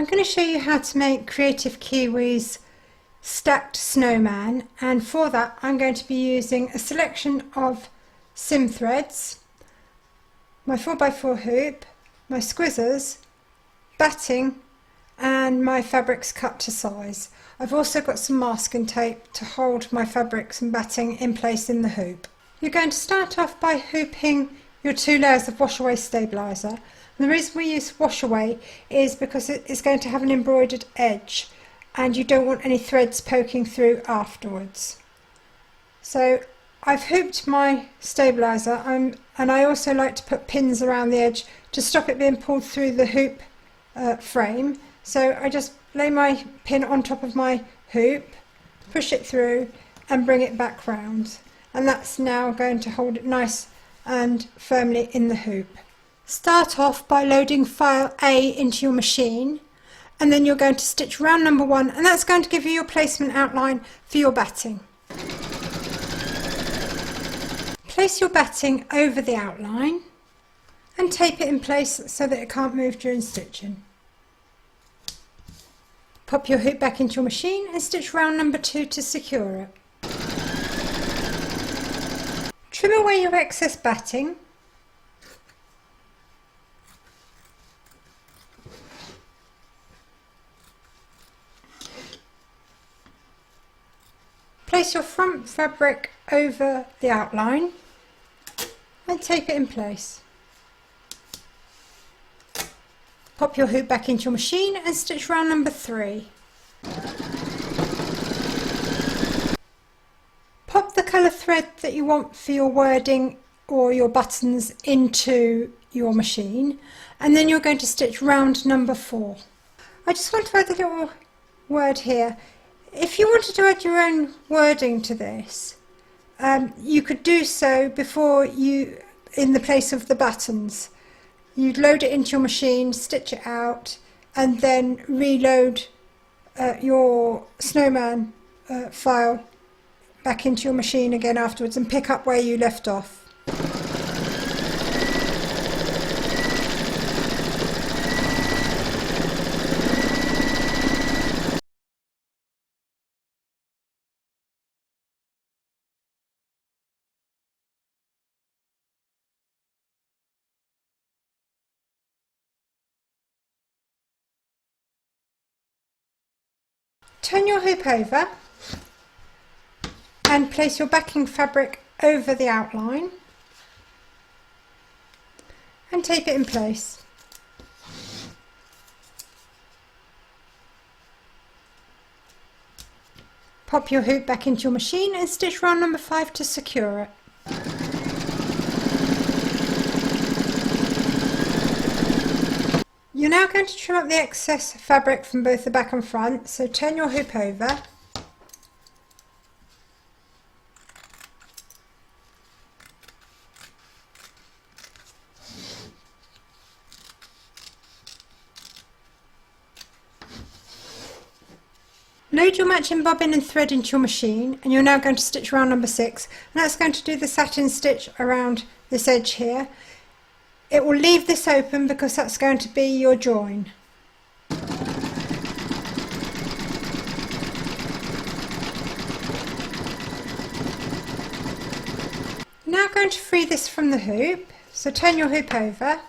I'm going to show you how to make Kreative Kiwi's stacked snowman, and for that I'm going to be using a selection of sim threads, my 4x4 hoop, my squizzers, batting and my fabrics cut to size. I've also got some masking tape to hold my fabrics and batting in place in the hoop. You're going to start off by hooping your 2 layers of wash away stabiliser. And the reason we use wash away is because it's going to have an embroidered edge and you don't want any threads poking through afterwards. So I've hooped my stabiliser and I also like to put pins around the edge to stop it being pulled through the hoop frame. So I just lay my pin on top of my hoop, push it through and bring it back round, and that's now going to hold it nice and firmly in the hoop. Start off by loading file A into your machine, and then you're going to stitch round number 1, and that's going to give you your placement outline for your batting. Place your batting over the outline and tape it in place so that it can't move during stitching. Pop your hoop back into your machine and stitch round number 2 to secure it. Trim away your excess batting. Place your front fabric over the outline and tape it in place. Pop your hoop back into your machine and stitch round number 3. Pop the colour thread that you want for your wording or your buttons into your machine, and then you're going to stitch round number 4. I just want to add a little word here. If you wanted to add your own wording to this, you could do so before you, in the place of the buttons. You'd load it into your machine, stitch it out, and then reload your snowman file back into your machine again afterwards and pick up where you left off. Turn your hoop over and place your backing fabric over the outline and tape it in place. Pop your hoop back into your machine and stitch round number 5 to secure it. You're now going to trim up the excess fabric from both the back and front, so turn your hoop over. Load your matching bobbin and thread into your machine, and you're now going to stitch round number 6, and that's going to do the satin stitch around this edge here. It will leave this open because that's going to be your join. Now going to free this from the hoop, so turn your hoop over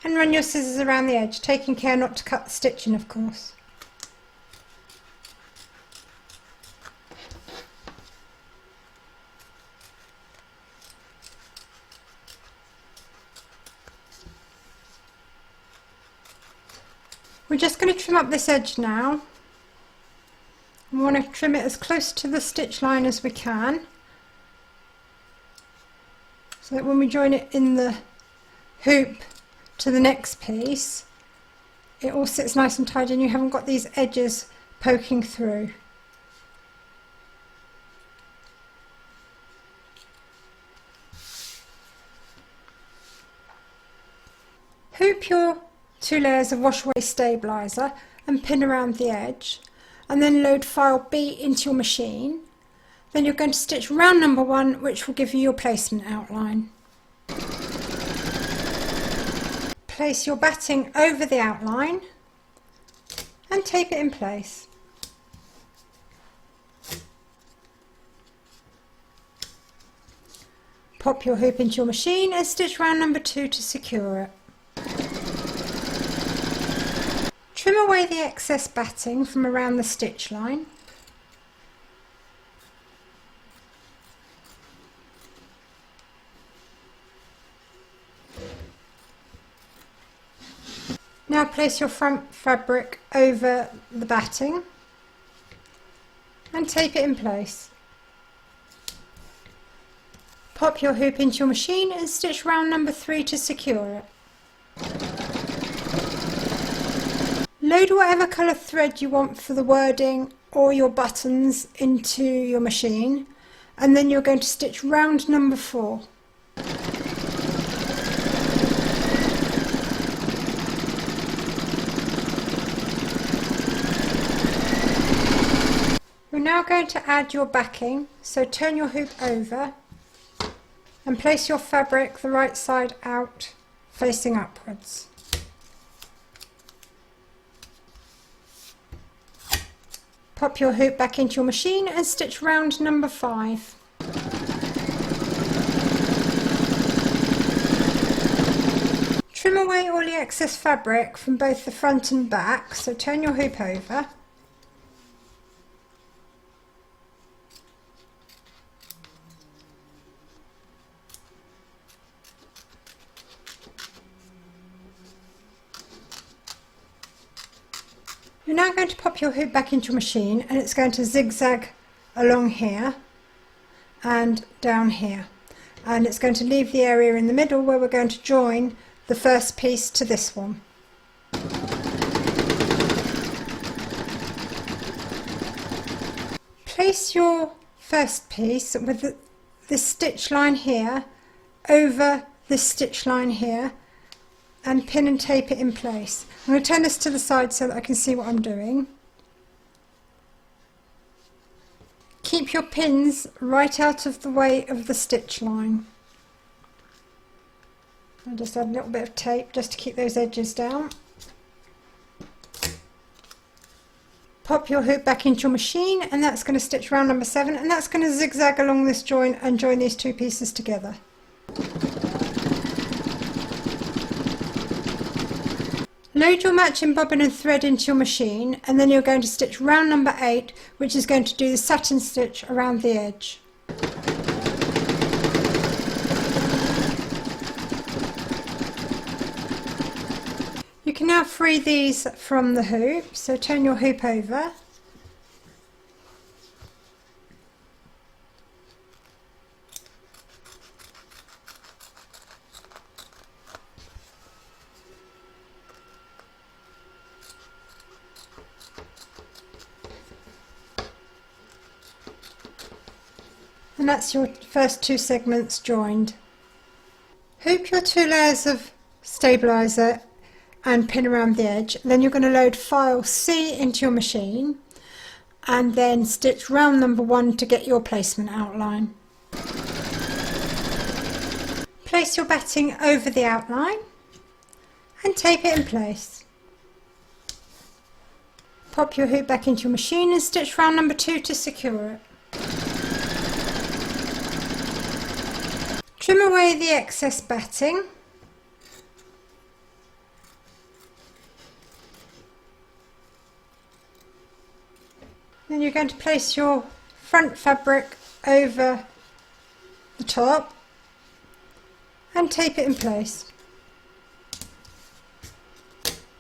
and run your scissors around the edge, taking care not to cut the stitching, of course. We're just going to trim up this edge now. We want to trim it as close to the stitch line as we can, so that when we join it in the hoop to the next piece, it all sits nice and tidy and you haven't got these edges poking through. Hoop your 2 layers of wash away stabiliser and pin around the edge, and then load file B into your machine. Then you're going to stitch round number 1, which will give you your placement outline. Place your batting over the outline and tape it in place. Pop your hoop into your machine and stitch round number 2 to secure it. Trim away the excess batting from around the stitch line. Now place your front fabric over the batting and tape it in place. Pop your hoop into your machine and stitch round number 3 to secure it. Load whatever colour thread you want for the wording or your buttons into your machine, and then you're going to stitch round number 4. We're now going to add your backing, so turn your hoop over and place your fabric the right side out, facing upwards. Pop your hoop back into your machine and stitch round number 5. Trim away all the excess fabric from both the front and back, so turn your hoop over. You're now going to pop your hoop back into your machine, and it's going to zigzag along here and down here, and it's going to leave the area in the middle where we're going to join the first piece to this one. Place your first piece with this stitch line here over this stitch line here and pin and tape it in place. I'm going to turn this to the side so that I can see what I'm doing. Keep your pins right out of the way of the stitch line. I'll just add a little bit of tape just to keep those edges down. Pop your hoop back into your machine, and that's going to stitch round number 7, and that's going to zigzag along this join and join these two pieces together. Load your matching bobbin and thread into your machine, and then you're going to stitch round number 8, which is going to do the satin stitch around the edge. You can now free these from the hoop, so turn your hoop over. And that's your first 2 segments joined. Hoop your 2 layers of stabiliser and pin around the edge. Then you're going to load file C into your machine and then stitch round number 1 to get your placement outline. Place your batting over the outline and tape it in place. Pop your hoop back into your machine and stitch round number 2 to secure it. Trim away the excess batting. Then you're going to place your front fabric over the top and tape it in place.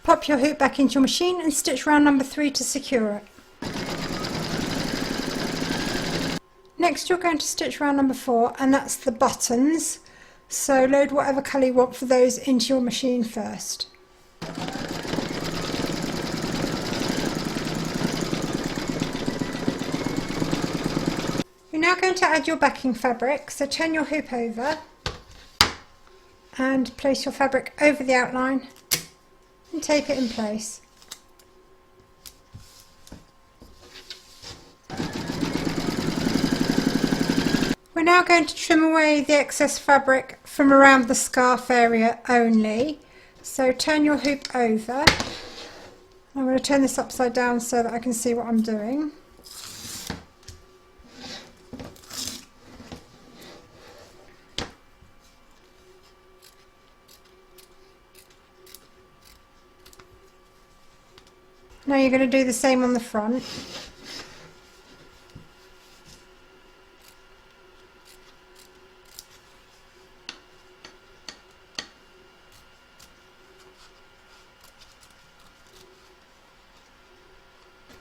Pop your hoop back into your machine and stitch round number 3 to secure it. Next you're going to stitch round number 4, and that's the buttons, so load whatever colour you want for those into your machine first. You're now going to add your backing fabric, so turn your hoop over and place your fabric over the outline and tape it in place. We're now going to trim away the excess fabric from around the scarf area only. So turn your hoop over I'm going to turn this upside down so that I can see what I'm doing. Now you're going to do the same on the front.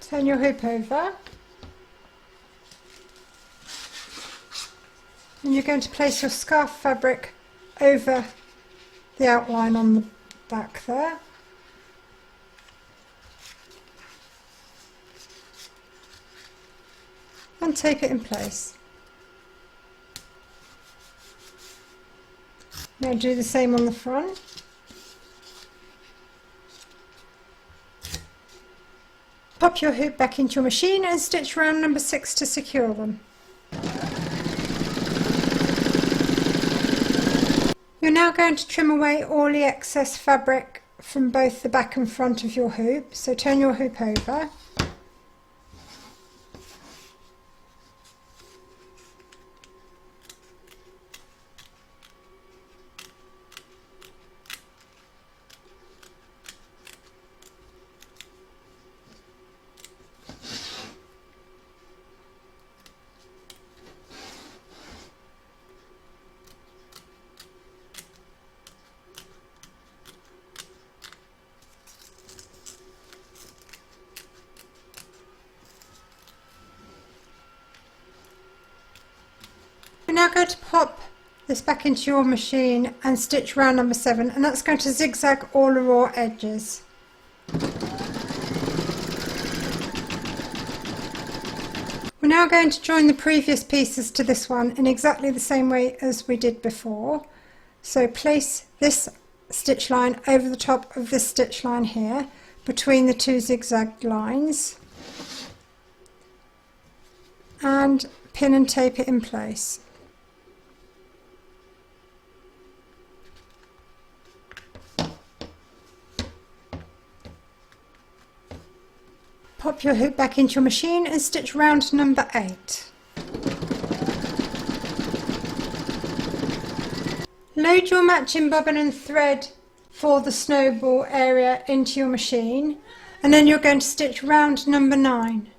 Turn your hoop over. And you're going to place your scarf fabric over the outline on the back there. And tape it in place. Now do the same on the front. Pop your hoop back into your machine and stitch round number 6 to secure them. You're now going to trim away all the excess fabric from both the back and front of your hoop, so turn your hoop over. We're now going to pop this back into your machine and stitch round number 7, and that's going to zigzag all the raw edges. We're now going to join the previous pieces to this one in exactly the same way as we did before. So place this stitch line over the top of this stitch line here between the two zigzag lines and pin and tape it in place. Pop your hoop back into your machine and stitch round number 8. Load your matching bobbin and thread for the snowball area into your machine, and then you're going to stitch round number 9.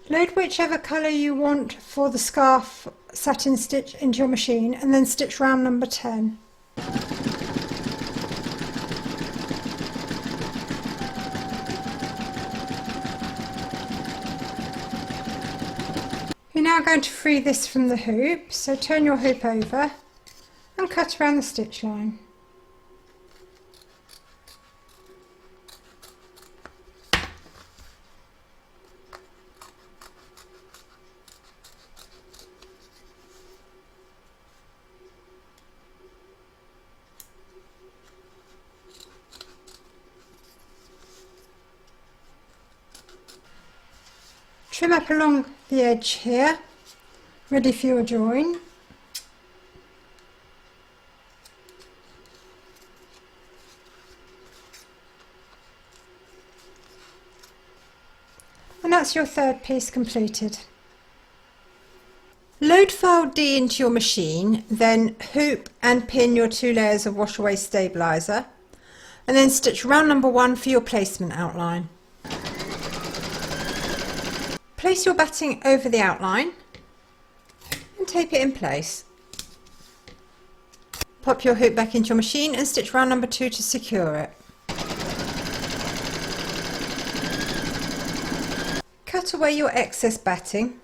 Load whichever colour you want for the scarf satin stitch into your machine and then stitch round number 10. You're now going to free this from the hoop, so turn your hoop over and cut around the stitch line. Trim up along the edge here, ready for your join. And that's your third piece completed. Load file D into your machine, then hoop and pin your 2 layers of wash away stabiliser, and then stitch round number 1 for your placement outline. Place your batting over the outline and tape it in place. Pop your hoop back into your machine and stitch round number 2 to secure it. Cut away your excess batting.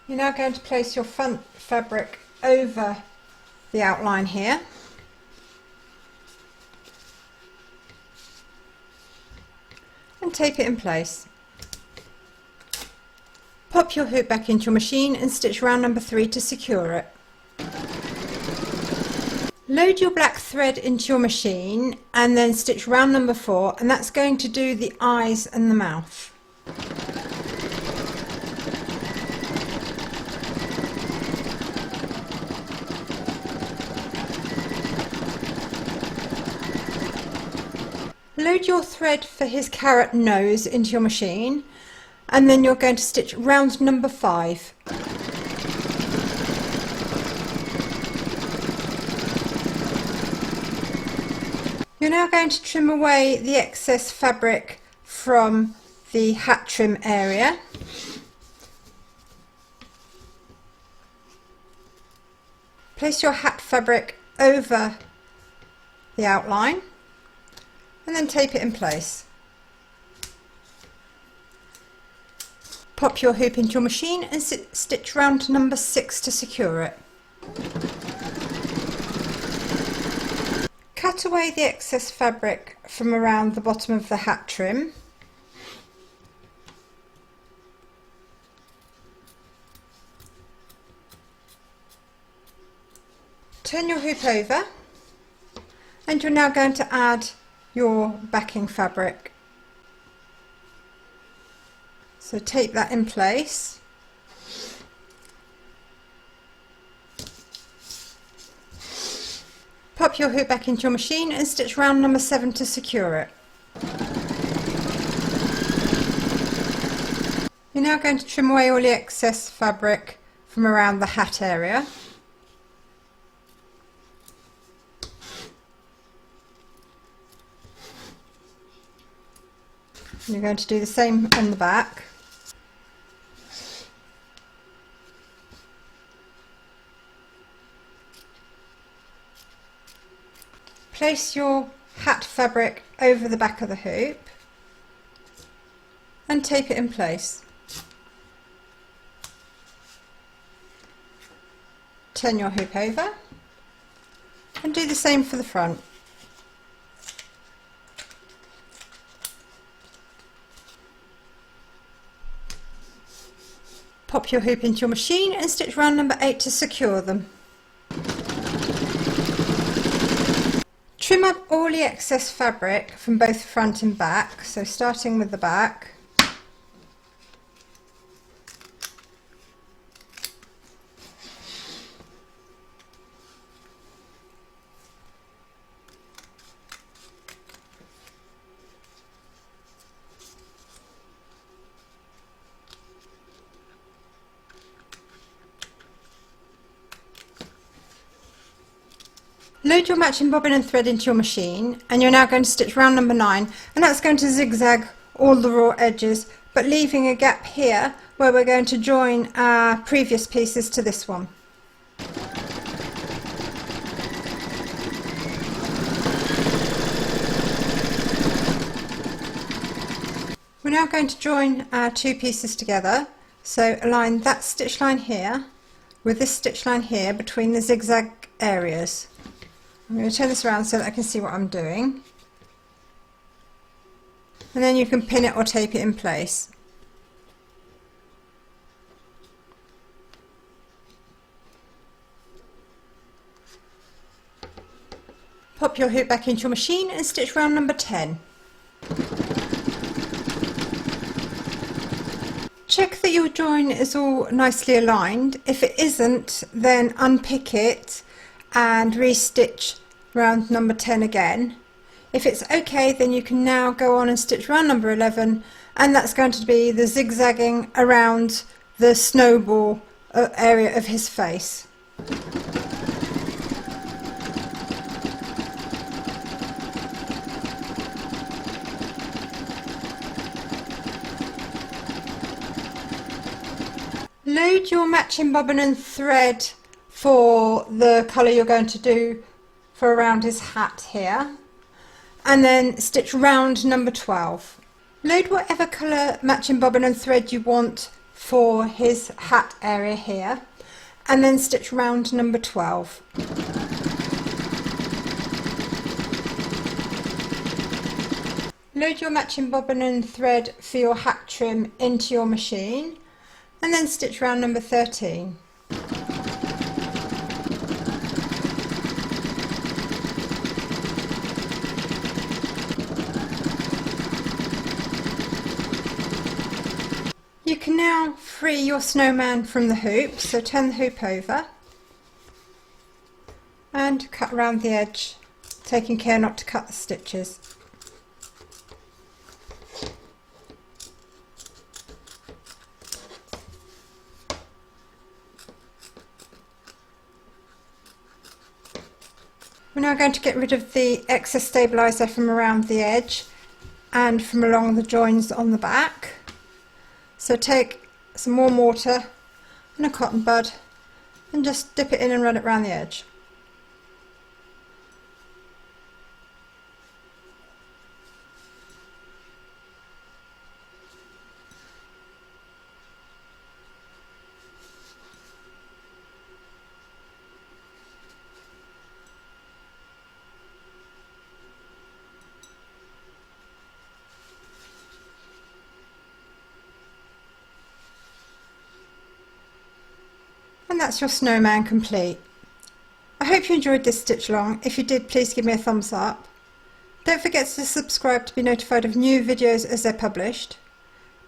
You're now going to place your front fabric over the outline here. And tape it in place. Pop your hoop back into your machine and stitch round number 3 to secure it. Load your black thread into your machine and then stitch round number 4, and that's going to do the eyes and the mouth. Load your thread for his carrot nose into your machine, and then you're going to stitch round number 5. You're now going to trim away the excess fabric from the hat trim area. Place your hat fabric over the outline and then tape it in place. Pop your hoop into your machine and stitch round number 6 to secure it. Cut away the excess fabric from around the bottom of the hat trim. Turn your hoop over and you're now going to add your backing fabric. So tape that in place. Pop your hoop back into your machine and stitch round number 7 to secure it. You're now going to trim away all the excess fabric from around the hat area. And you're going to do the same on the back. Place your hat fabric over the back of the hoop and tape it in place. Turn your hoop over and do the same for the front. Pop your hoop into your machine and stitch round number 8 to secure them. Trim up all the excess fabric from both front and back, so starting with the back. Load your matching bobbin and thread into your machine and you're now going to stitch round number 9, and that's going to zigzag all the raw edges but leaving a gap here where we're going to join our previous pieces to this one. We're now going to join our 2 pieces together, so align that stitch line here with this stitch line here between the zigzag areas. I'm going to turn this around so that I can see what I'm doing, and then you can pin it or tape it in place. Pop your hoop back into your machine and stitch round number 10. Check that your join is all nicely aligned. If it isn't, then unpick it and restitch round number 10 again. If it's okay, then you can now go on and stitch round number 11, and that's going to be the zigzagging around the snowball area of his face. Load your matching bobbin and thread for the colour you're going to do for around his hat here, and then stitch round number 12. Load whatever colour matching bobbin and thread you want for his hat area here, and then stitch round number 12. Load your matching bobbin and thread for your hat trim into your machine, and then stitch round number 13. You can now free your snowman from the hoop, so turn the hoop over and cut around the edge, taking care not to cut the stitches. We're now going to get rid of the excess stabiliser from around the edge and from along the joins on the back. So take some warm water and a cotton bud and just dip it in and run it around the edge. And that's your snowman complete. I hope you enjoyed this stitch along. If you did, please give me a thumbs up. Don't forget to subscribe to be notified of new videos as they're published.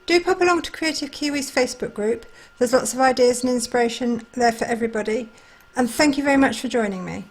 Do pop along to Kreative Kiwi's Facebook group. There's lots of ideas and inspiration there for everybody. And thank you very much for joining me.